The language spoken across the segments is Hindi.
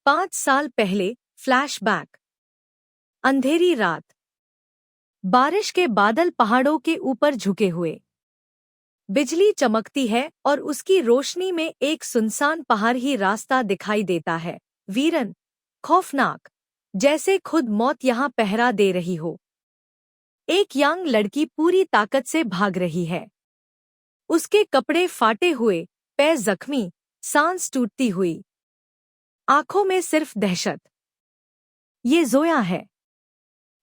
5 साल पहले फ्लैशबैक। अंधेरी रात। बारिश के बादल पहाड़ों के ऊपर झुके हुए। बिजली चमकती है और उसकी रोशनी में एक सुनसान पहाड़ ही रास्ता दिखाई देता है। वीरन, खौफनाक, जैसे खुद मौत यहाँ पहरा दे रही हो। एक यंग लड़की पूरी ताकत से भाग रही है। उसके कपड़े फाटे हुए, पैर जख्मी, सांस टूटती हुई, आंखों में सिर्फ दहशत। ये जोया है।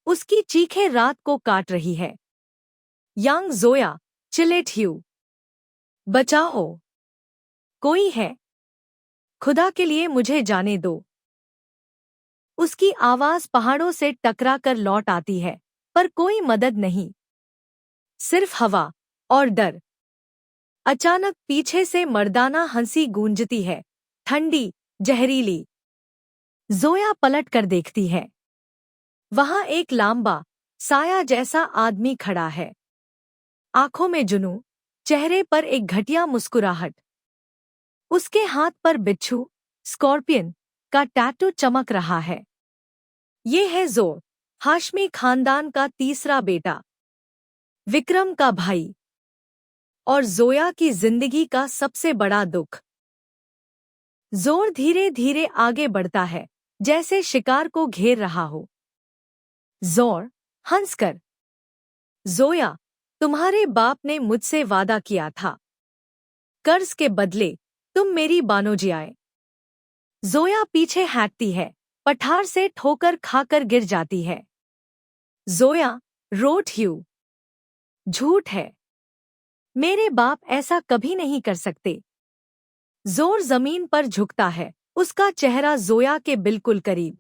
उसकी चीखें रात को काट रही है। यंग जोया, चिलेट ह्यू, बचाओ, कोई है, खुदा के लिए मुझे जाने दो। उसकी आवाज पहाड़ों से टकरा कर लौट आती है, पर कोई मदद नहीं, सिर्फ हवा और डर। अचानक पीछे से मर्दाना हंसी गूंजती है, ठंडी, जहरीली। जोया पलट कर देखती है। वहां एक लांबा, साया जैसा आदमी खड़ा है। आंखों में जुनून, चेहरे पर एक घटिया मुस्कुराहट। उसके हाथ पर बिच्छू, स्कॉर्पियन का टैटू चमक रहा है। ये है जोर, हाशमी खानदान का तीसरा बेटा, विक्रम का भाई, और जोया की जिंदगी का सबसे बड़ा दुख। जोर धीरे धीरे आगे बढ़ता है, जैसे शिकार को घेर रहा हो। जोर, हंसकर, जोया, तुम्हारे बाप ने मुझसे वादा किया था, कर्ज के बदले तुम मेरी बानोजियाए। जोया पीछे हटती है, पठार से ठोकर खाकर गिर जाती है। जोया, रोट ह्यू, झूठ है, मेरे बाप ऐसा कभी नहीं कर सकते। जोर जमीन पर झुकता है, उसका चेहरा जोया के बिल्कुल करीब।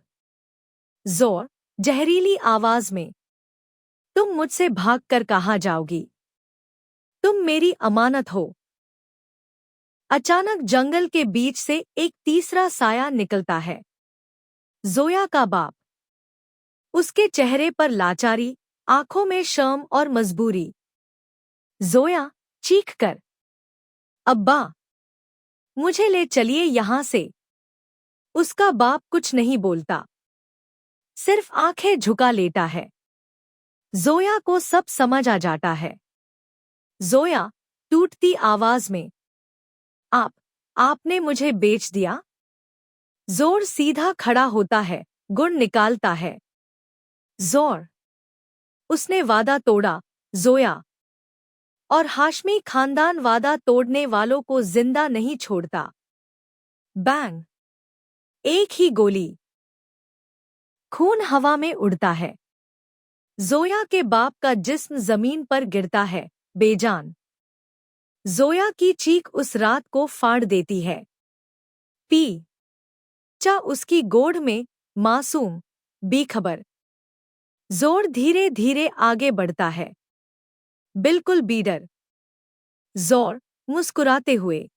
जोर, जहरीली आवाज में, तुम मुझसे भागकर कहाँ जाओगी? तुम मेरी अमानत हो। अचानक जंगल के बीच से एक तीसरा साया निकलता है। जोया का बाप। उसके चेहरे पर लाचारी, आंखों में शर्म और मजबूरी। जोया, चीख कर, अब्बा, मुझे ले चलिए यहां से। उसका बाप कुछ नहीं बोलता, सिर्फ आंखें झुका लेटा है। जोया को सब समझ आ जाता है। जोया, टूटती आवाज में, आपने मुझे बेच दिया? जोर सीधा खड़ा होता है, गुण निकालता है। जोर, उसने वादा तोड़ा, जोया, और हाशमी खानदान वादा तोड़ने वालों को जिंदा नहीं छोड़ता। बैंग, एक ही गोली, खून हवा में उड़ता है। जोया के बाप का जिस्म जमीन पर गिरता है, बेजान। जोया की चीख उस रात को फाड़ देती है। पी चा उसकी गोद में, मासूम, बेखबर। जोर धीरे धीरे आगे बढ़ता है, बिल्कुल बीडर। जोर, मुस्कुराते हुए,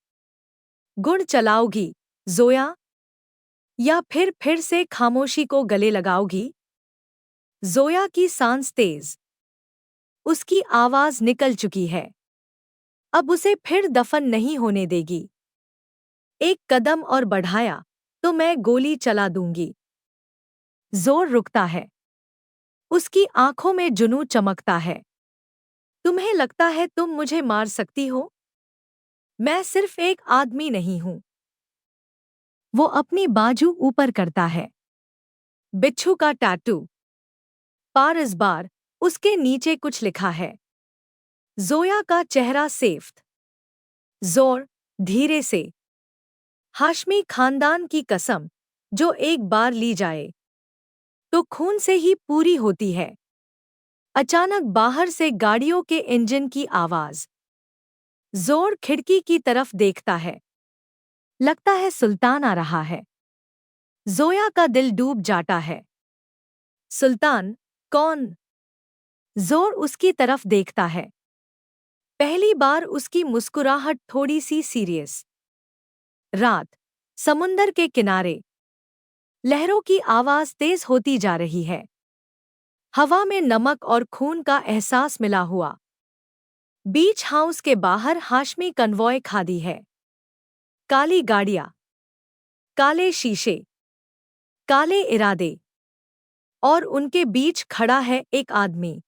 गुण चलाओगी, जोया, या फिर से खामोशी को गले लगाओगी? जोया की सांस तेज, उसकी आवाज निकल चुकी है। अब उसे फिर दफन नहीं होने देगी। एक कदम और बढ़ाया तो मैं गोली चला दूंगी। जोर रुकता है, उसकी आंखों में जुनूं चमकता है। तुम्हें लगता है तुम मुझे मार सकती हो? मैं सिर्फ एक आदमी नहीं हूं। वो अपनी बाजू ऊपर करता है। बिच्छू का टैटू, पार इस बार उसके नीचे कुछ लिखा है। जोया का चेहरा सेफ्त। जोर, धीरे से, हाशमी खानदान की कसम, जो एक बार ली जाए तो खून से ही पूरी होती है। अचानक बाहर से गाड़ियों के इंजन की आवाज। जोर खिड़की की तरफ देखता है, लगता है सुल्तान आ रहा है। जोया का दिल डूब जाता है। सुल्तान, कौन? जोर उसकी तरफ देखता है। पहली बार उसकी मुस्कुराहट थोड़ी सी सीरियस। रात, समुंदर के किनारे, लहरों की आवाज तेज होती जा रही है। हवा में नमक और खून का एहसास मिला हुआ। बीच हाउस के बाहर हाशमी कन्वॉय खादी है। काली गाड़ियां, काले शीशे, काले इरादे, और उनके बीच खड़ा है एक आदमी।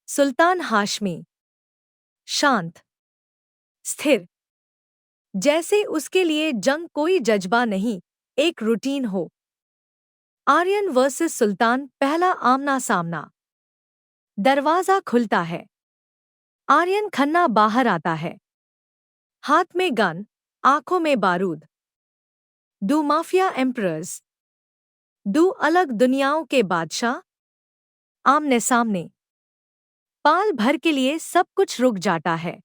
सुल्तान हाशमी, शांत, स्थिर, जैसे उसके लिए जंग कोई जज्बा नहीं, एक रूटीन हो। आर्यन वर्सेस सुल्तान, पहला आमना सामना। दरवाजा खुलता है। आर्यन खन्ना बाहर आता है, हाथ में गन, आंखों में बारूद। दो माफिया एम्परर्स, दो अलग दुनियाओं के बादशाह, आमने सामने। पाल भर के लिए सब कुछ रुक जाता है।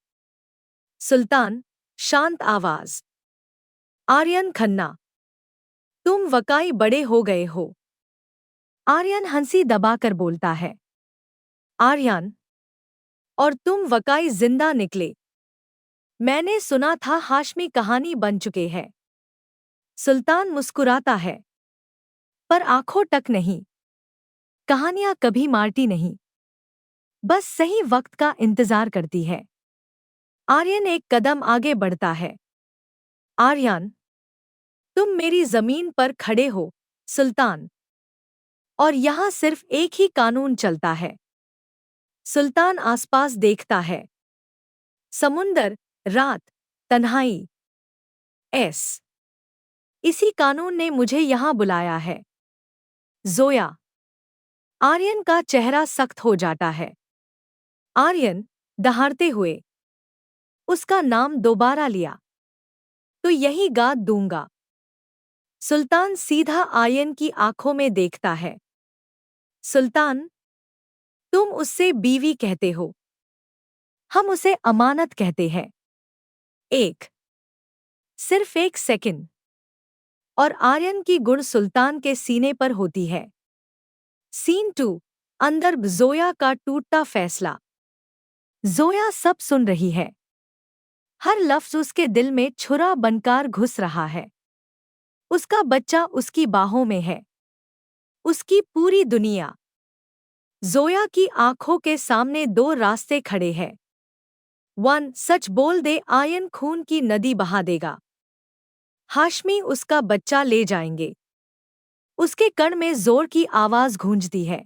सुल्तान, शांत आवाज। आर्यन खन्ना, तुम वकाई बड़े हो गए हो। आर्यन हंसी दबाकर बोलता है। आर्यन, और तुम वकाई जिंदा निकले। मैंने सुना था हाशमी कहानी बन चुके हैं। सुल्तान मुस्कुराता है, पर आंखों तक नहीं। कहानियां कभी मारती नहीं, बस सही वक्त का इंतजार करती है। आर्यन एक कदम आगे बढ़ता है। आर्यन, तुम मेरी जमीन पर खड़े हो, सुल्तान, और यहां सिर्फ एक ही कानून चलता है। सुल्तान आसपास देखता है। समुंदर, रात, तन्हाई। एस इसी कानून ने मुझे यहां बुलाया है। जोया। आर्यन का चेहरा सख्त हो जाता है। आर्यन, दहाड़ते हुए, उसका नाम दोबारा लिया तो यही गाद दूंगा। सुल्तान सीधा आर्यन की आंखों में देखता है। सुल्तान, तुम उससे बीवी कहते हो, हम उसे अमानत कहते हैं। एक, सिर्फ एक सेकंड, और आर्यन की गुण सुल्तान के सीने पर होती है। सीन 2, अंदर जोया का टूटता फैसला। जोया सब सुन रही है। हर लफ्ज उसके दिल में छुरा बनकर घुस रहा है। उसका बच्चा उसकी बाहों में है, उसकी पूरी दुनिया। जोया की आंखों के सामने दो रास्ते खड़े हैं। 1, सच बोल दे, आर्यन खून की नदी बहा देगा। हाशमी उसका बच्चा ले जाएंगे। उसके कण में जोर की आवाज गूंजती है।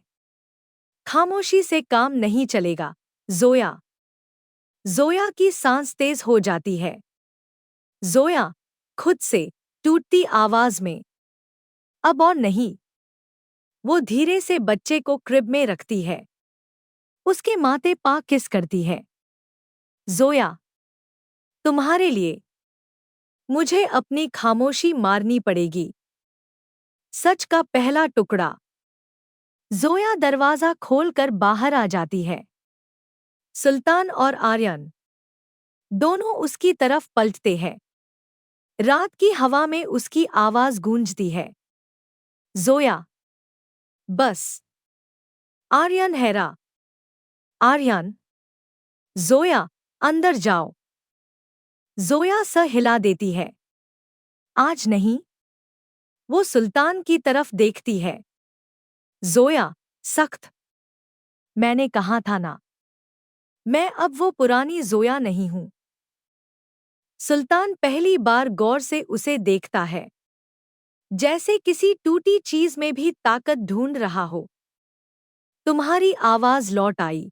खामोशी से काम नहीं चलेगा, जोया। जोया की सांस तेज हो जाती है। जोया, खुद से, टूटती आवाज में, अब और नहीं। वो धीरे से बच्चे को क्रिब में रखती है। उसके माथे पा किस करती है। जोया, तुम्हारे लिए मुझे अपनी खामोशी मारनी पड़ेगी। सच का पहला टुकड़ा। जोया दरवाजा खोलकर बाहर आ जाती है। सुल्तान और आर्यन दोनों उसकी तरफ पलटते हैं। रात की हवा में उसकी आवाज गूंजती है। जोया, बस। आर्यन हैरा। आर्यन, जोया, अंदर जाओ। जोया स हिला देती है। आज नहीं। वो सुल्तान की तरफ देखती है। जोया, सख्त। मैंने कहा था ना, मैं अब वो पुरानी जोया नहीं हूं। सुल्तान पहली बार गौर से उसे देखता है, जैसे किसी टूटी चीज में भी ताकत ढूंढ रहा हो। तुम्हारी आवाज लौट आई।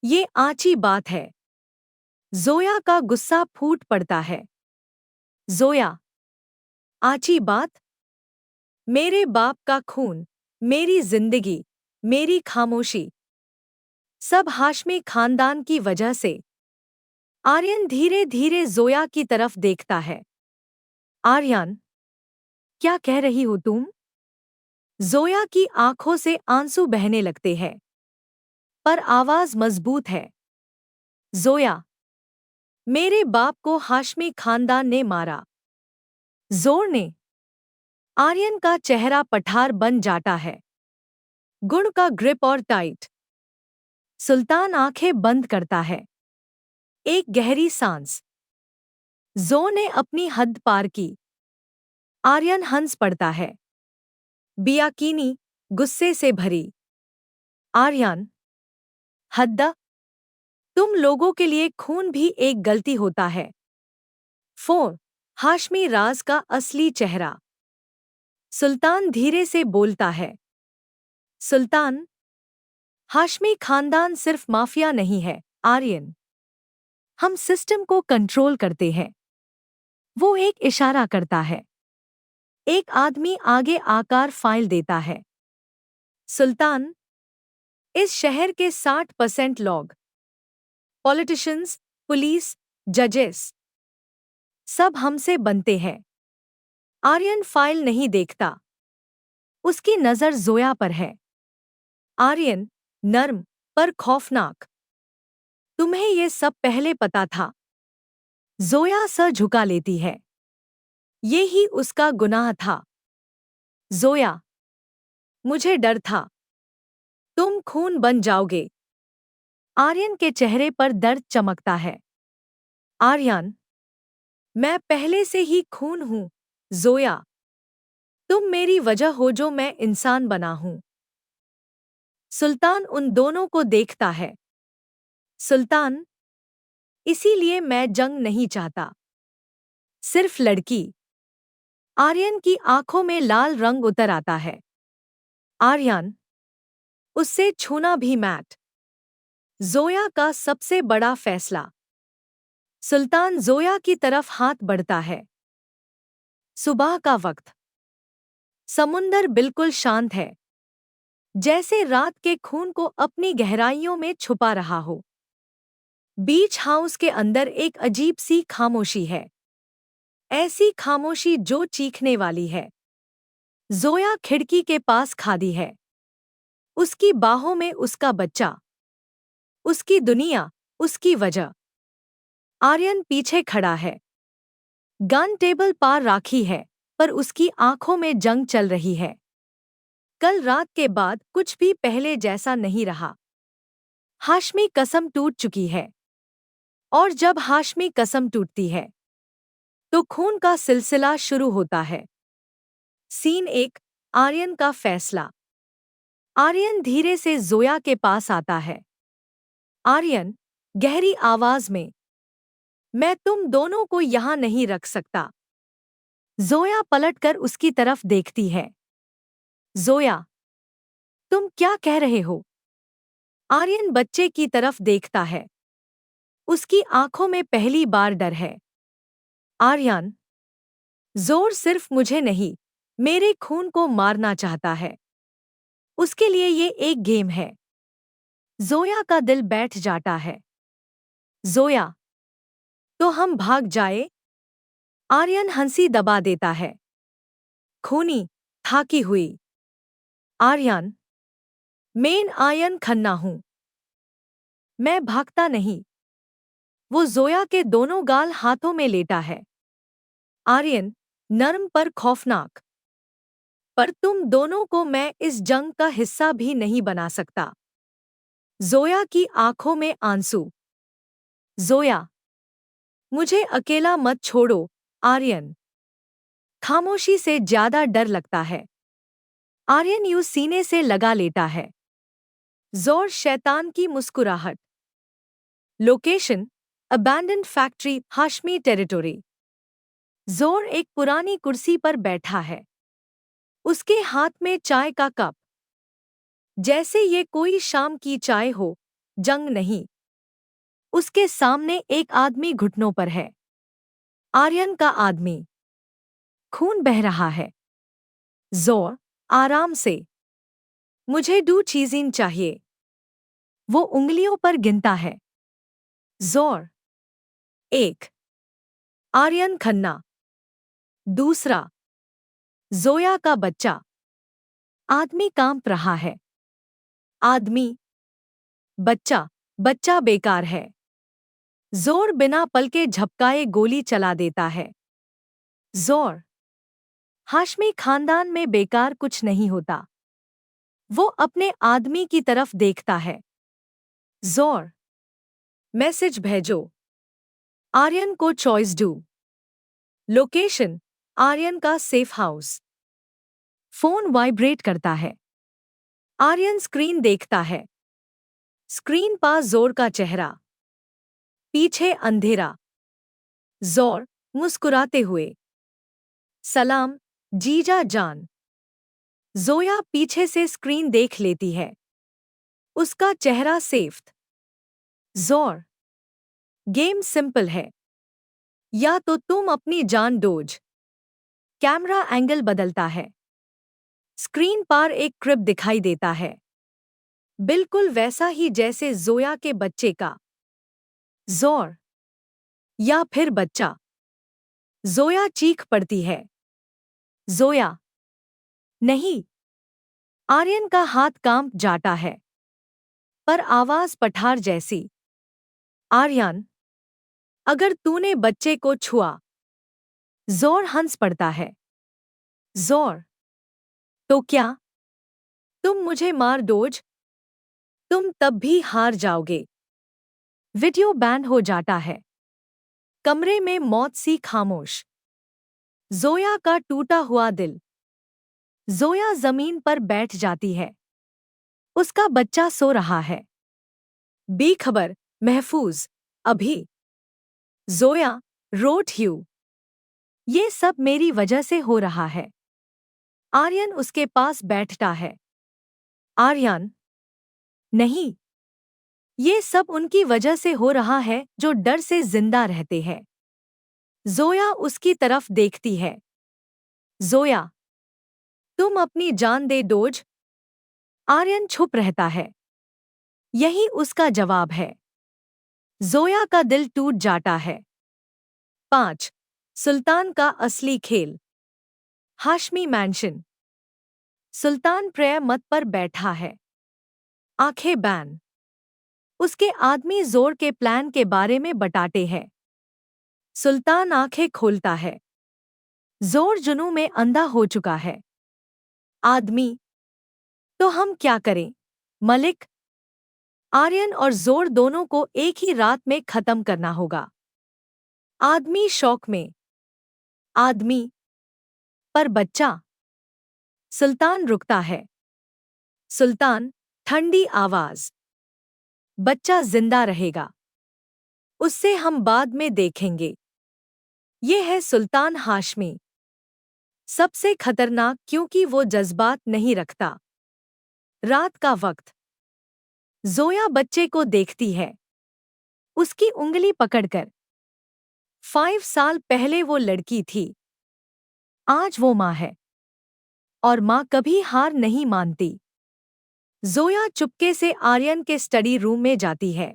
ये आची बात है। जोया का गुस्सा फूट पड़ता है। जोया, आची बात? मेरे बाप का खून, मेरी जिंदगी, मेरी खामोशी, सब हाशमी खानदान की वजह से। आर्यन धीरे धीरे जोया की तरफ देखता है। आर्यन, क्या कह रही हो तुम? जोया की आंखों से आंसू बहने लगते हैं, पर आवाज मजबूत है। जोया, मेरे बाप को हाशमी खानदान ने मारा। जोर ने। आर्यन का चेहरा पठार बन जाता है। गुण का ग्रिप और टाइट। सुल्तान आंखें बंद करता है। एक गहरी सांस। जो ने अपनी हद पार की। आर्यन हंस पड़ता है। बियाकीनी, गुस्से से भरी। आर्यन, हद? तुम लोगों के लिए खून भी एक गलती होता है। 4, हाशमी राज का असली चेहरा। सुल्तान धीरे से बोलता है। सुल्तान, हाशमी खानदान सिर्फ माफिया नहीं है, आर्यन। हम सिस्टम को कंट्रोल करते हैं। वो एक इशारा करता है। एक आदमी आगे आकर फाइल देता है। सुल्तान, इस शहर के 60% लोग, पॉलिटिशियंस, पुलिस, जजेस, सब हमसे बनते हैं। आर्यन फाइल नहीं देखता। उसकी नजर जोया पर है। आर्यन, नर्म पर खौफनाक। तुम्हें ये सब पहले पता था? जोया सर झुका लेती है। ये ही उसका गुनाह था। जोया, मुझे डर था तुम खून बन जाओगे। आर्यन के चेहरे पर दर्द चमकता है। आर्यन, मैं पहले से ही खून हूं। जोया, तुम मेरी वजह हो जो मैं इंसान बना हूं। सुल्तान उन दोनों को देखता है। सुल्तान, इसीलिए मैं जंग नहीं चाहता, सिर्फ लड़की। आर्यन की आंखों में लाल रंग उतर आता है। आर्यन, उससे छूना भी मैट। जोया का सबसे बड़ा फैसला। सुल्तान जोया की तरफ हाथ बढ़ता है। सुबह का वक्त। समुंदर बिल्कुल शांत है, जैसे रात के खून को अपनी गहराइयों में छुपा रहा हो। बीच हाउस के अंदर एक अजीब सी खामोशी है, ऐसी खामोशी जो चीखने वाली है। जोया खिड़की के पास खड़ी है। उसकी बाहों में उसका बच्चा, उसकी दुनिया, उसकी वजह। आर्यन पीछे खड़ा है। गन टेबल पार राखी है, पर उसकी आंखों में जंग चल रही है। कल रात के बाद कुछ भी पहले जैसा नहीं रहा। हाशमी कसम टूट चुकी है, और जब हाशमी कसम टूटती है तो खून का सिलसिला शुरू होता है। सीन 1, आर्यन का फैसला। आर्यन धीरे से जोया के पास आता है। आर्यन, गहरी आवाज में, मैं तुम दोनों को यहां नहीं रख सकता। जोया पलटकर उसकी तरफ देखती है। जोया, तुम क्या कह रहे हो? आर्यन बच्चे की तरफ देखता है। उसकी आंखों में पहली बार डर है। आर्यन, जोर सिर्फ मुझे नहीं, मेरे खून को मारना चाहता है। उसके लिए ये एक गेम है। जोया का दिल बैठ जाता है। जोया, तो हम भाग जाए? आर्यन हंसी दबा देता है। खूनी, थाकी हुई। आर्यन, मैं आर्यन खन्ना हूं। मैं भागता नहीं। वो जोया के दोनों गाल हाथों में लेटा है। आर्यन, नर्म पर खौफनाक। पर तुम दोनों को मैं इस जंग का हिस्सा भी नहीं बना सकता। जोया की आंखों में आंसू। जोया, मुझे अकेला मत छोड़ो। आर्यन, खामोशी से ज्यादा डर लगता है। आर्यन यूं सीने से लगा लेता है। जोर शैतान की मुस्कुराहट। Location, abandoned factory, Hashmi territory. जोर एक पुरानी कुर्सी पर बैठा है। उसके हाथ में चाय का कप, जैसे ये कोई शाम की चाय हो, जंग नहीं। उसके सामने एक आदमी घुटनों पर है। आर्यन का आदमी। खून बह रहा है। जोर, आराम से। मुझे 2 चीज़ें चाहिए। वो उंगलियों पर गिनता है। जोर, 1, आर्यन खन्ना। दूसरा, जोया का बच्चा। आदमी कांप रहा है। आदमी, बच्चा, बच्चा बेकार है। जोर बिना पलके झपकाए गोली चला देता है। जोर, हाशमी खानदान में बेकार कुछ नहीं होता। वो अपने आदमी की तरफ देखता है। जोर, मैसेज भेजो। आर्यन को चॉइस दो। लोकेशन, आर्यन का सेफ हाउस। फोन वाइब्रेट करता है। आर्यन स्क्रीन देखता है। स्क्रीन पर जोर का चेहरा। पीछे अंधेरा। जोर, मुस्कुराते हुए, सलाम, जीजा जान। जोया पीछे से स्क्रीन देख लेती है। उसका चेहरा सेफ्ट। जोर, गेम सिंपल है। या तो तुम अपनी जान डोज। कैमरा एंगल बदलता है। स्क्रीन पर एक क्रिब दिखाई देता है, बिल्कुल वैसा ही जैसे जोया के बच्चे का। जोर, या फिर बच्चा। जोया चीख पड़ती है। जोया, नहीं। आर्यन का हाथ कांप जाता है, पर आवाज पठार जैसी। आर्यन, अगर तूने बच्चे को छुआ। जोर हंस पड़ता है। जोर, तो क्या? तुम मुझे मार दोज। तुम तब भी हार जाओगे। वीडियो बैन हो जाता है। कमरे में मौत सी खामोश। जोया का टूटा हुआ दिल। जोया जमीन पर बैठ जाती है। उसका बच्चा सो रहा है। बेखबर, महफूज, अभी। जोया, रोट ह्यू। ये सब मेरी वजह से हो रहा है। आर्यन उसके पास बैठता है। आर्यन, नहीं। ये सब उनकी वजह से हो रहा है जो डर से जिंदा रहते हैं। जोया उसकी तरफ देखती है। जोया, तुम अपनी जान दे डोज। आर्यन छुप रहता है। यही उसका जवाब है। जोया का दिल टूट जाता है। 5. सुल्तान का असली खेल। हाशमी मैंशन। सुल्तान प्रेयर मत पर बैठा है। आंखें बैन। उसके आदमी जोर के प्लान के बारे में बताते हैं। सुल्तान आंखें खोलता है। जोर जुनून में अंधा हो चुका है। आदमी, तो हम क्या करें, मलिक? आर्यन और जोर दोनों को एक ही रात में खत्म करना होगा। आदमी शौक में। आदमी, पर बच्चा? सुल्तान रुकता है। सुल्तान, ठंडी आवाज। बच्चा जिंदा रहेगा। उससे हम बाद में देखेंगे। ये है सुल्तान हाशमी। सबसे खतरनाक क्योंकि वो जज्बात नहीं रखता। रात का वक्त। जोया बच्चे को देखती है। उसकी उंगली पकड़कर। 5 साल पहले वो लड़की थी। आज वो माँ है। और माँ कभी हार नहीं मानती। जोया चुपके से आर्यन के स्टडी रूम में जाती है।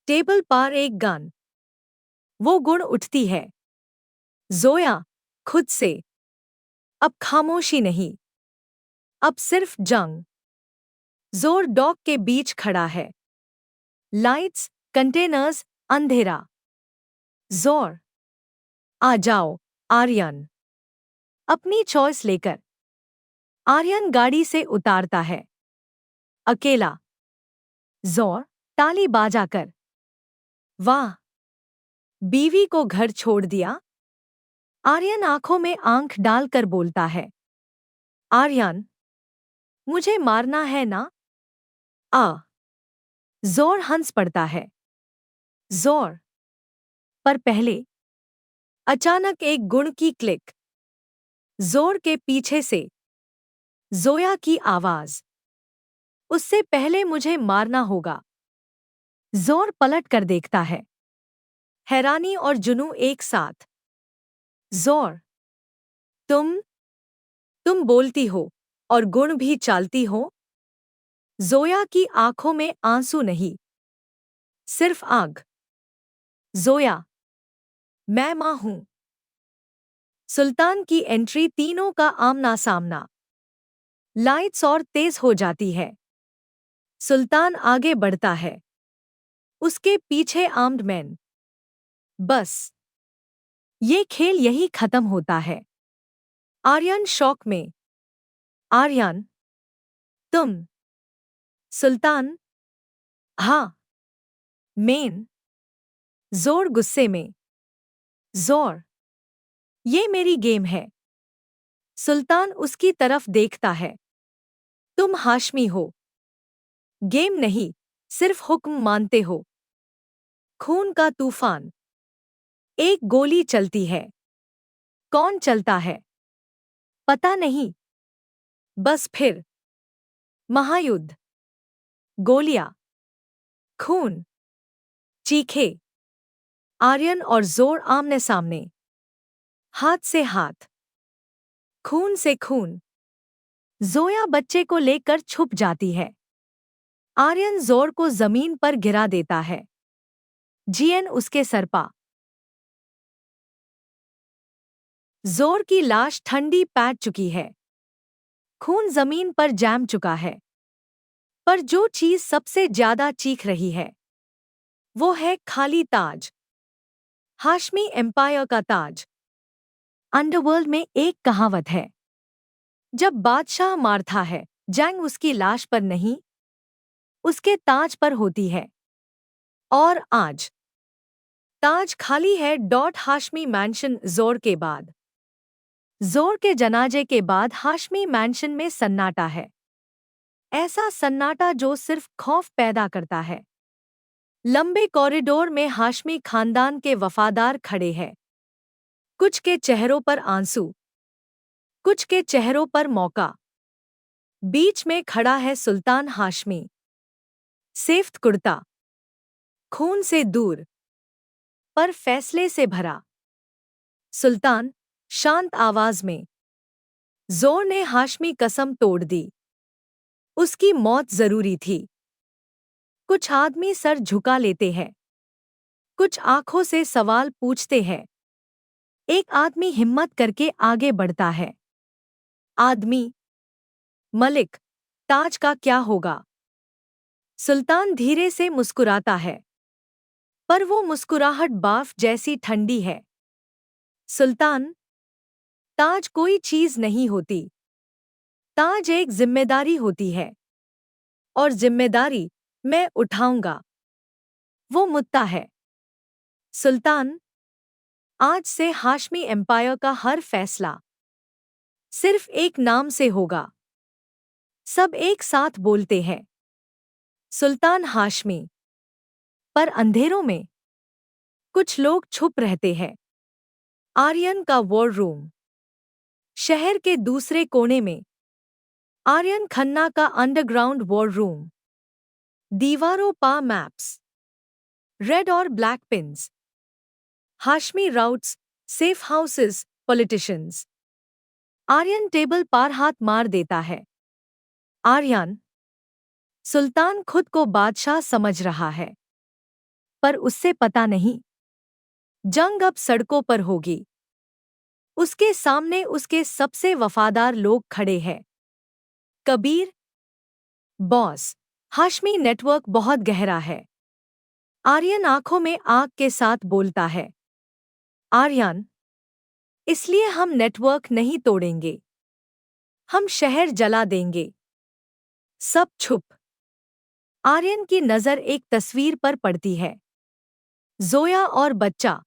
टेबल पर एक गन। वो गुण उठती है। जोया, खुद से। अब खामोशी नहीं। अब सिर्फ जंग। जोर डॉक के बीच खड़ा है। लाइट्स, कंटेनर्स, अंधेरा। जोर, आ जाओ, आर्यन। अपनी चॉइस लेकर। आर्यन गाड़ी से उतारता है। अकेला। जोर, ताली बाजाकर। वाह, बीवी को घर छोड़ दिया। आर्यन आंखों में आंख डालकर बोलता है। आर्यन, मुझे मारना है ना? आ। जोर हंस पड़ता है। जोर, पर पहले। अचानक एक गुण की क्लिक। जोर के पीछे से। जोया की आवाज। उससे पहले मुझे मारना होगा। जोर पलट कर देखता है। हैरानी और जुनू एक साथ। जोर, तुम बोलती हो और गुण भी चालती हो? जोया की आंखों में आंसू नहीं, सिर्फ आग। जोया, मैं मां हूं। सुल्तान की एंट्री, तीनों का आमना सामना। लाइट्स और तेज हो जाती है। सुल्तान आगे बढ़ता है। उसके पीछे आर्म्ड मैन। बस, ये खेल यही खत्म होता है। आर्यन शॉक में। आर्यन, तुम? सुल्तान, हाँ। मेन। जोर गुस्से में। जोर, ये मेरी गेम है। सुल्तान उसकी तरफ देखता है। तुम हाशमी हो। गेम नहीं, सिर्फ हुक्म मानते हो। खून का तूफान। एक गोली चलती है। कौन चलता है? पता नहीं। बस फिर महायुद्ध, गोलियां, खून, चीखे, आर्यन और जोर आमने सामने, हाथ से हाथ, खून से खून। जोया बच्चे को लेकर छुप जाती है। आर्यन जोर को जमीन पर गिरा देता है। जीएन उसके सर पा। जोर की लाश ठंडी पैट चुकी है। खून जमीन पर जैम चुका है। पर जो चीज सबसे ज्यादा चीख रही है वो है खाली ताज। हाशमी एम्पायर का ताज। अंडरवर्ल्ड में एक कहावत है, जब बादशाह मारता है जंग उसकी लाश पर नहीं, उसके ताज पर होती है। और आज ताज खाली है। हाशमी मैंशन। जोर के बाद, जोर के जनाजे के बाद हाशमी मैंशन में सन्नाटा है। ऐसा सन्नाटा जो सिर्फ खौफ पैदा करता है। लंबे कॉरिडोर में हाशमी खानदान के वफादार खड़े हैं। कुछ के चेहरों पर आंसू, कुछ के चेहरों पर मौका। बीच में खड़ा है सुल्तान हाशमी, सेफ्त कुर्ता, खून से दूर पर फैसले से भरा। सुल्तान, शांत आवाज में। जोर ने हाशमी कसम तोड़ दी। उसकी मौत जरूरी थी। कुछ आदमी सर झुका लेते हैं, कुछ आंखों से सवाल पूछते हैं। एक आदमी हिम्मत करके आगे बढ़ता है। आदमी, मलिक, ताज का क्या होगा? सुल्तान धीरे से मुस्कुराता है, पर वो मुस्कुराहट बाफ जैसी ठंडी है। सुल्तान, ताज कोई चीज नहीं होती। ताज एक जिम्मेदारी होती है, और जिम्मेदारी मैं उठाऊंगा। वो मुद्दा है। सुल्तान, आज से हाशमी एम्पायर का हर फैसला सिर्फ एक नाम से होगा। सब एक साथ बोलते हैं, सुल्तान हाशमी। पर अंधेरों में कुछ लोग छुप रहते हैं। आर्यन का वॉर रूम। शहर के दूसरे कोने में आर्यन खन्ना का अंडरग्राउंड वॉर रूम। दीवारों पा मैप्स, रेड और black pins. Hashmi routes, safe houses, politicians. Aryan table पर हाथ मार देता है। आर्यन, सुल्तान खुद को बादशाह समझ रहा है, पर उससे पता नहीं जंग अब सड़कों पर होगी। उसके सामने उसके सबसे वफादार लोग खड़े हैं। कबीर, बॉस। हाशमी नेटवर्क बहुत गहरा है। आर्यन आंखों में आग के साथ बोलता है। आर्यन, इसलिए हम नेटवर्क नहीं तोड़ेंगे। हम शहर जला देंगे। सब चुप। आर्यन की नजर एक तस्वीर पर पड़ती है। जोया और बच्चा।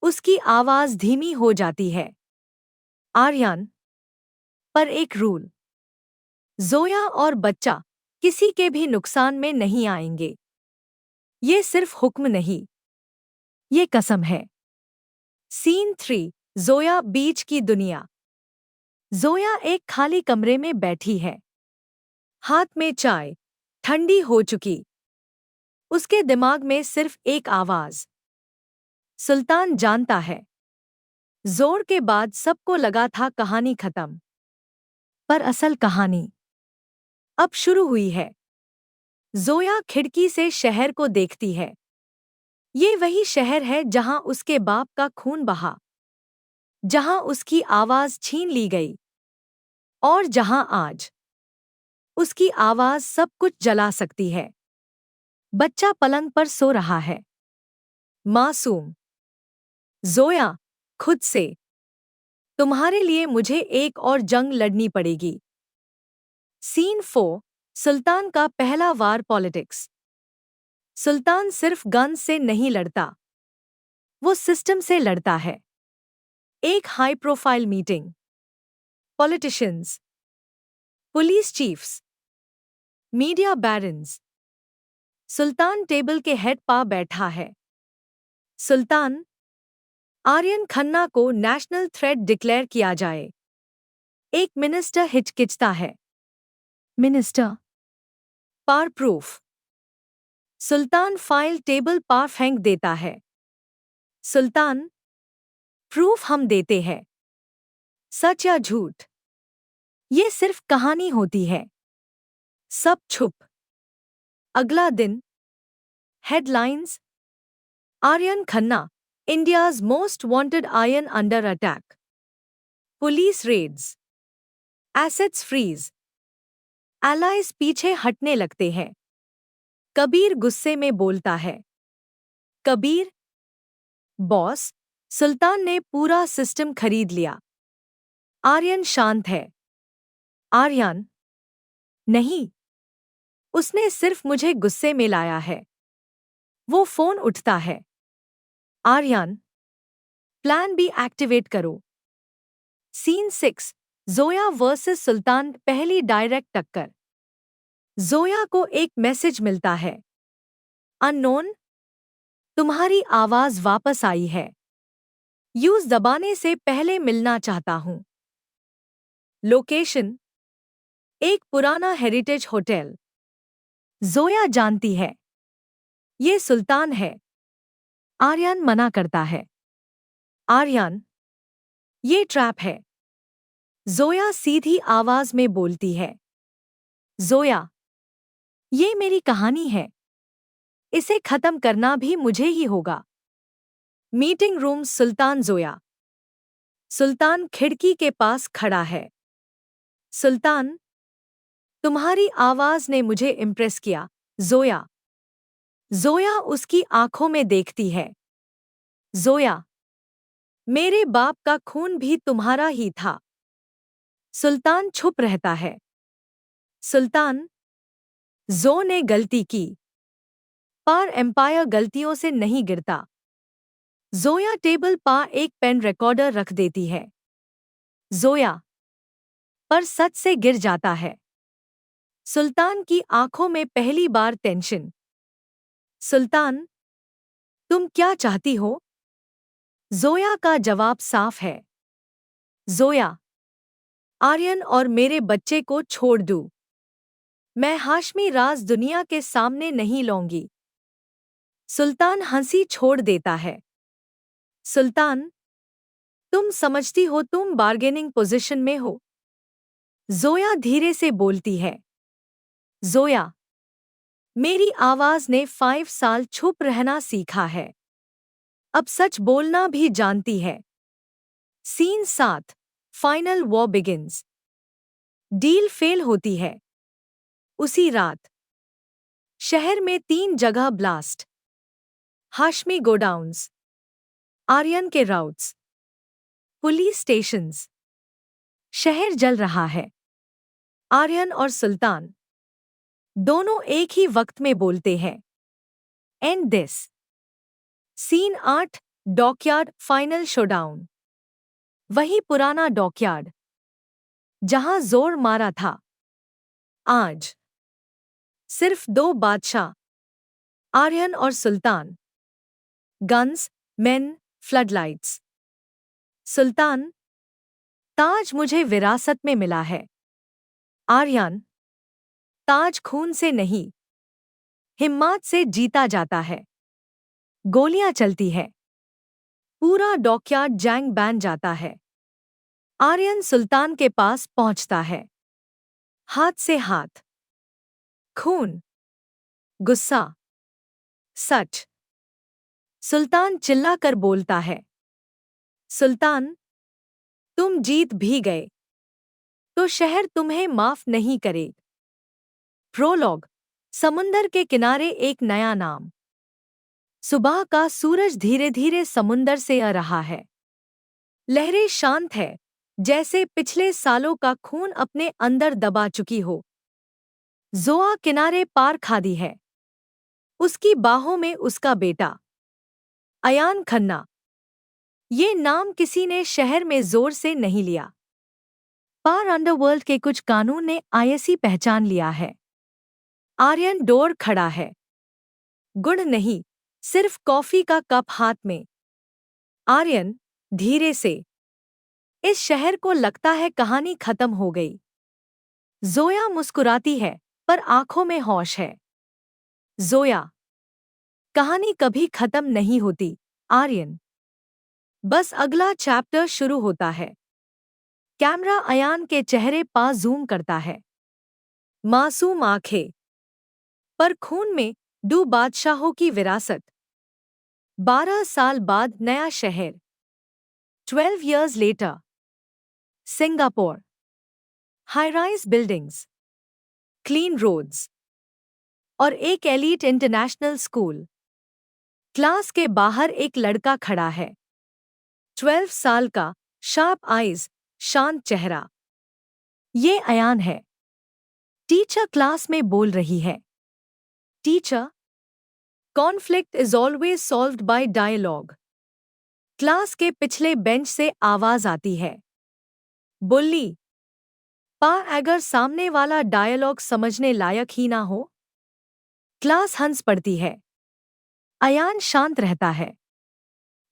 उसकी आवाज धीमी हो जाती है। आर्यन, पर एक रूल। जोया और बच्चा किसी के भी नुकसान में नहीं आएंगे। ये सिर्फ हुक्म नहीं, ये कसम है। सीन 3। जोया बीच की दुनिया। जोया एक खाली कमरे में बैठी है। हाथ में चाय, ठंडी हो चुकी। उसके दिमाग में सिर्फ एक आवाज। सुल्तान जानता है। जोर के बाद सबको लगा था कहानी खत्म, पर असल कहानी अब शुरू हुई है। जोया खिड़की से शहर को देखती है। ये वही शहर है जहां उसके बाप का खून बहा, जहां उसकी आवाज छीन ली गई, और जहां आज उसकी आवाज सब कुछ जला सकती है। बच्चा पलंग पर सो रहा है, मासूम। जोया, खुद से, तुम्हारे लिए मुझे एक और जंग लड़नी पड़ेगी। सीन 4। सुल्तान का पहला वार पॉलिटिक्स। सुल्तान सिर्फ गन से नहीं लड़ता, वो सिस्टम से लड़ता है। एक high profile meeting. Politicians, police chiefs, media barons. Sultan table के हेड पा बैठा है। सुल्तान, आर्यन खन्ना को नेशनल थ्रेट डिक्लेयर किया जाए। एक मिनिस्टर हिचकिचता है। मिनिस्टर। पार प्रूफ। सुल्तान फाइल टेबल पार फेंक देता है। सुल्तान। प्रूफ हम देते हैं। सच या झूठ? ये सिर्फ कहानी होती है। सब छुप। अगला दिन। Headlines. Aryan Khanna, India's most wanted Ayan under attack. Police raids. Assets freeze. Allies पीछे हटने लगते हैं। कबीर गुस्से में बोलता है। कबीर। बॉस, सुल्तान ने पूरा सिस्टम खरीद लिया। आर्यन शांत है। आर्यन। नहीं, उसने सिर्फ मुझे गुस्से में लाया है। वो फोन उठता है। आर्यन। प्लान बी एक्टिवेट करो। सीन 6। जोया वर्सेस सुल्तान, पहली डायरेक्ट टक्कर। जोया को एक मैसेज मिलता है। अननोन, तुम्हारी आवाज वापस आई है। यूज दबाने से पहले मिलना चाहता हूं। लोकेशन। एक पुराना हेरिटेज होटल। जोया जानती है ये सुल्तान है। आर्यन मना करता है। आर्यन। ये ट्रैप है। जोया सीधी आवाज में बोलती है। जोया। ये मेरी कहानी है। इसे खत्म करना भी मुझे ही होगा। Meeting room. सुल्तान। जोया। सुल्तान खिड़की के पास खड़ा है। सुल्तान। तुम्हारी आवाज ने मुझे इम्प्रेस किया। जोया। जोया उसकी आंखों में देखती है। जोया। मेरे बाप का खून भी तुम्हारा ही था। सुल्तान छुप रहता है। सुल्तान। जो ने गलती की, पर एम्पायर गलतियों से नहीं गिरता। जोया टेबल पर एक पेन रिकॉर्डर रख देती है। जोया। पर सच से गिर जाता है। सुल्तान की आंखों में पहली बार टेंशन। सुल्तान। तुम क्या चाहती हो? जोया का जवाब साफ है। जोया। आर्यन और मेरे बच्चे को छोड़ दूं। मैं हाशमी राज दुनिया के सामने नहीं लाऊंगी। सुल्तान हंसी छोड़ देता है। सुल्तान। तुम समझती हो तुम बार्गेनिंग पोजीशन में हो? जोया धीरे से बोलती है। जोया। मेरी आवाज ने 5 साल चुप रहना सीखा है। अब सच बोलना भी जानती है। Scene 7। Final war begins. Deal fail होती है। उसी रात शहर में 3 जगह ब्लास्ट। हाशमी गोडाउन्स। आर्यन के राउट्स। Police stations. शहर जल रहा है। आर्यन और सुल्तान दोनों एक ही वक्त में बोलते हैं। End this. Scene 8। Dockyard. Final showdown. वही पुराना डॉकयार्ड जहां जोर मारा था। आज सिर्फ 2 बादशाह, आर्यन और Sultan. Guns, men, floodlights. Sultan. ताज मुझे विरासत में मिला है। आर्यन। ताज खून से नहीं, हिम्मत से जीता जाता है। गोलियां चलती है। पूरा डॉकयार्ड जैंग बैन जाता है। आर्यन सुल्तान के पास पहुंचता है। हाथ से हाथ। खून। गुस्सा। सच। सुल्तान चिल्लाकर बोलता है। सुल्तान। तुम जीत भी गए तो शहर तुम्हें माफ नहीं करे। प्रोलॉग। समुंदर के किनारे एक नया नाम। सुबह का सूरज धीरे धीरे समुंदर से आ रहा है। लहरें शांत है, जैसे पिछले सालों का खून अपने अंदर दबा चुकी हो। जोआ किनारे पार खादी है। उसकी बाहों में उसका बेटा अयान खन्ना। ये नाम किसी ने शहर में जोर से नहीं लिया, पर अंडरवर्ल्ड के कुछ कानून ने आईएसी पहचान लिया है। आर्यन डोर खड़ा है। गुड़ नहीं, सिर्फ कॉफी का कप हाथ में। आर्यन धीरे से। इस शहर को लगता है कहानी खत्म हो गई। जोया मुस्कुराती है, पर आंखों में होश है। जोया, कहानी कभी खत्म नहीं होती, आर्यन। बस अगला चैप्टर शुरू होता है। कैमरा अयान के चेहरे पास जूम करता है। मासूम आंखें, पर खून में डू बादशाहों की विरासत। 12 साल बाद नया शहर। 12 years later, Singapore. High rise buildings, clean roads और एक एलीट इंटरनेशनल स्कूल। क्लास के बाहर एक लड़का खड़ा है। 12 साल का, शार्प आइज, शांत चेहरा। ये अयान है। टीचर क्लास में बोल रही है। Teacher, conflict is always solved by dialogue. Class के पिछले बेंच से आवाज आती है। बुल्ली, पा अगर सामने वाला डायलॉग समझने लायक ही ना हो। क्लास हंस पड़ती है। अयान शांत रहता है।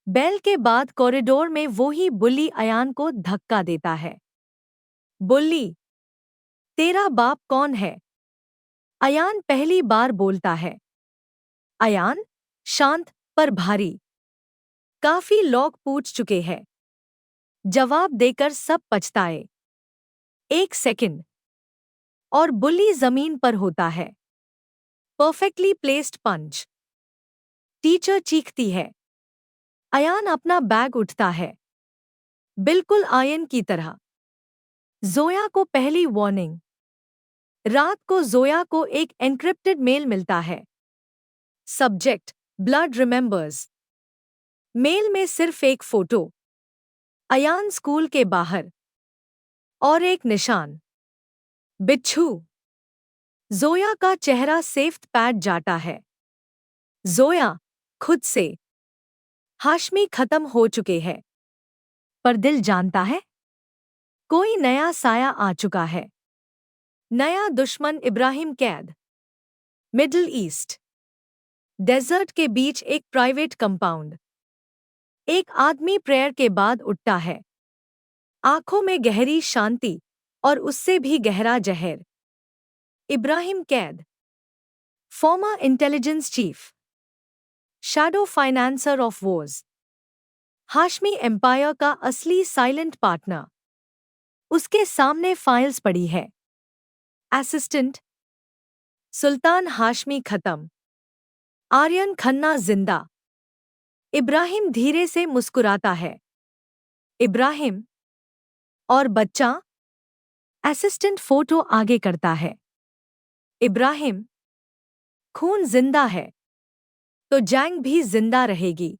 बेल के बाद कॉरिडोर में वो ही बुल्ली अयान को धक्का देता है। बुल्ली, तेरा बाप कौन है? अयान पहली बार बोलता है। अयान, शांत पर भारी। काफी लोग पूछ चुके हैं। जवाब देकर सब पछताए। 1 सेकंड और बुल्ली जमीन पर होता है। परफेक्टली प्लेस्ड पंच। टीचर चीखती है। अयान अपना बैग उठता है। बिल्कुल आयन की तरह। जोया को पहली वार्निंग। रात को जोया को एक एन्क्रिप्टेड मेल मिलता है। Subject, blood remembers. मेल में सिर्फ एक फोटो। अयान स्कूल के बाहर। और एक निशान। बिच्छू। जोया का चेहरा सेफ पैड जाता है। जोया, खुद से। हाशमी खत्म हो चुके हैं। पर दिल जानता है, कोई नया साया आ चुका है। नया दुश्मन इब्राहिम कैद। Middle east. डेजर्ट के बीच एक प्राइवेट कंपाउंड। एक आदमी प्रेयर के बाद उठता है। आंखों में गहरी शांति और उससे भी गहरा जहर। इब्राहिम कैद, former intelligence chief, shadow financier of wars. Hashmi empire का असली साइलेंट पार्टनर। उसके सामने फाइल्स पड़ी है। असिस्टेंट, सुल्तान हाशमी खत्म। आर्यन खन्ना जिंदा। इब्राहिम धीरे से मुस्कुराता है। इब्राहिम और बच्चा। असिस्टेंट फोटो आगे करता है। इब्राहिम, खून जिंदा है तो जंग भी जिंदा रहेगी।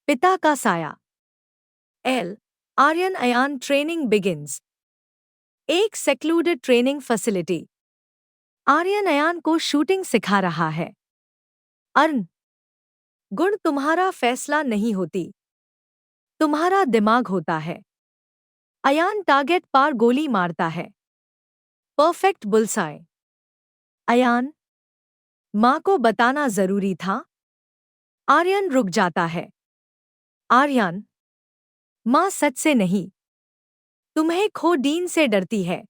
पिता का साया। एल, आर्यन अयान ट्रेनिंग बिगिंस। एक secluded training facility. Aryan Ayan को शूटिंग सिखा रहा है। अर्न, गुण तुम्हारा फैसला नहीं होती, तुम्हारा दिमाग होता है। अयान टारगेट पार गोली मारता है। Perfect bullseye. अयान, मां को बताना जरूरी था। आर्यन रुक जाता है। आर्यन, मां सच से नहीं, तुम्हें खो डीन से डरती है।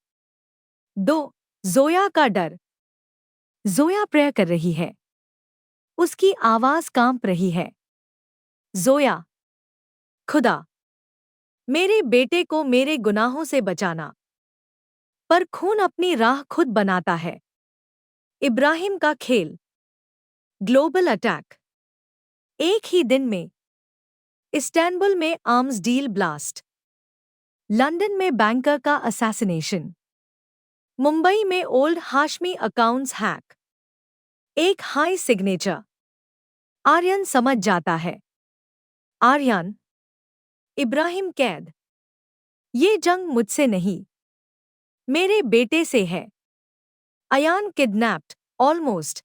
2, जोया का डर। जोया प्रेयर कर रही है। उसकी आवाज कांप रही है। जोया, खुदा, मेरे बेटे को मेरे गुनाहों से बचाना। पर खून अपनी राह खुद बनाता है। इब्राहिम का खेल। Global attack. एक ही दिन में इस्तांबुल में आर्म्स डील ब्लास्ट। लंदन में बैंकर का असैसिनेशन। मुंबई में ओल्ड हाशमी अकाउंट्स हैक। एक हाई सिग्नेचर। आर्यन समझ जाता है। आर्यन, इब्राहिम कैद, ये जंग मुझसे नहीं, मेरे बेटे से है। Ayan kidnapped, almost.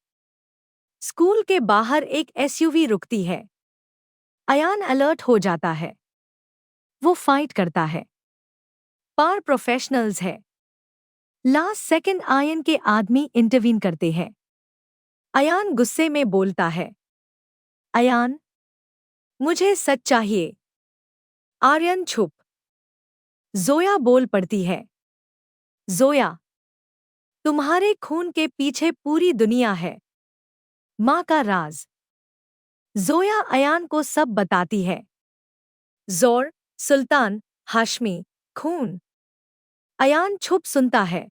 स्कूल के बाहर एक एसयूवी रुकती है। अयान अलर्ट हो जाता है। वो फाइट करता है। पार प्रोफेशनल्स है। लास्ट सेकंड आयन के आदमी इंटरवीन करते हैं। अयान गुस्से में बोलता है। अयान, मुझे सच चाहिए। आर्यन चुप। जोया बोल पड़ती है। जोया, तुम्हारे खून के पीछे पूरी दुनिया है। माँ का राज। जोया अयान को सब बताती है। जोर, सुल्तान, हाशमी, खून। अयान छुप सुनता है।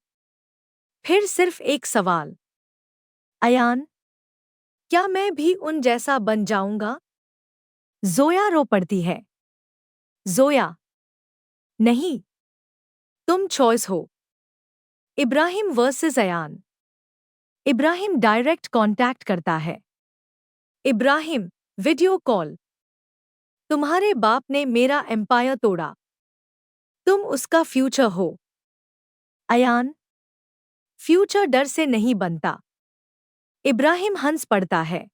फिर सिर्फ एक सवाल। अयान, क्या मैं भी उन जैसा बन जाऊंगा? जोया रो पड़ती है। जोया, नहीं, तुम चॉइस हो। Ibrahim versus Ayan. Ibrahim direct contact करता है। Ibrahim, video call. तुम्हारे बाप ने मेरा एम्पायर तोड़ा। तुम उसका फ्यूचर हो। अयान, फ्यूचर डर से नहीं बनता। इब्राहिम हंस पड़ता है।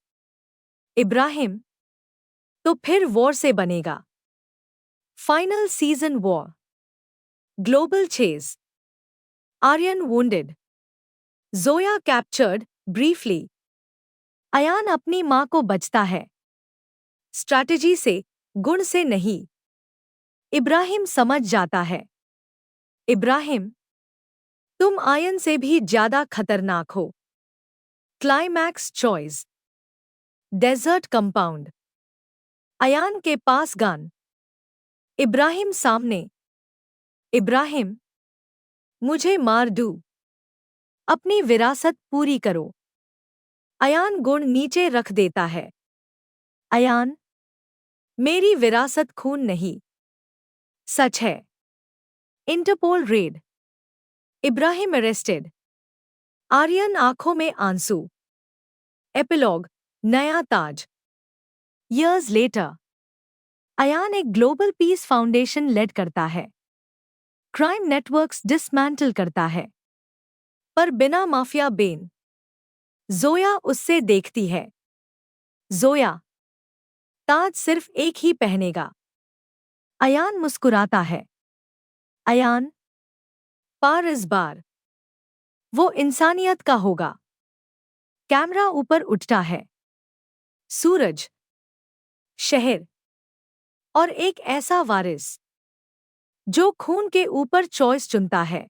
इब्राहिम, तो फिर वॉर से बनेगा। Final season war. Global chase. Aryan wounded. Zoya captured briefly. Ayan अपनी मां को बचता है। स्ट्रैटेजी से, गुण से नहीं। इब्राहिम समझ जाता है। इब्राहिम, तुम आयन से भी ज्यादा खतरनाक हो। Climax choice. Desert compound. Ayan के पास गन। इब्राहिम सामने। इब्राहिम, मुझे मार दू। अपनी विरासत पूरी करो। अयान गुण नीचे रख देता है। अयान, मेरी विरासत खून नहीं, सच है। Interpol raid. Ibrahim arrested. Aryan आंखों में आंसू। एपिलॉग, नया ताज। Years later. अयान एक ग्लोबल पीस फाउंडेशन लेड करता है। क्राइम नेटवर्क्स डिसमैंटल करता है। पर बिना माफिया बेन। जोया उससे देखती है। जोया, ताज सिर्फ एक ही पहनेगा। अयान मुस्कुराता है। अयान, पार इस बार वो इंसानियत का होगा। कैमरा ऊपर उठता है। सूरज, शहर, और एक ऐसा वारिस जो खून के ऊपर चॉइस चुनता है।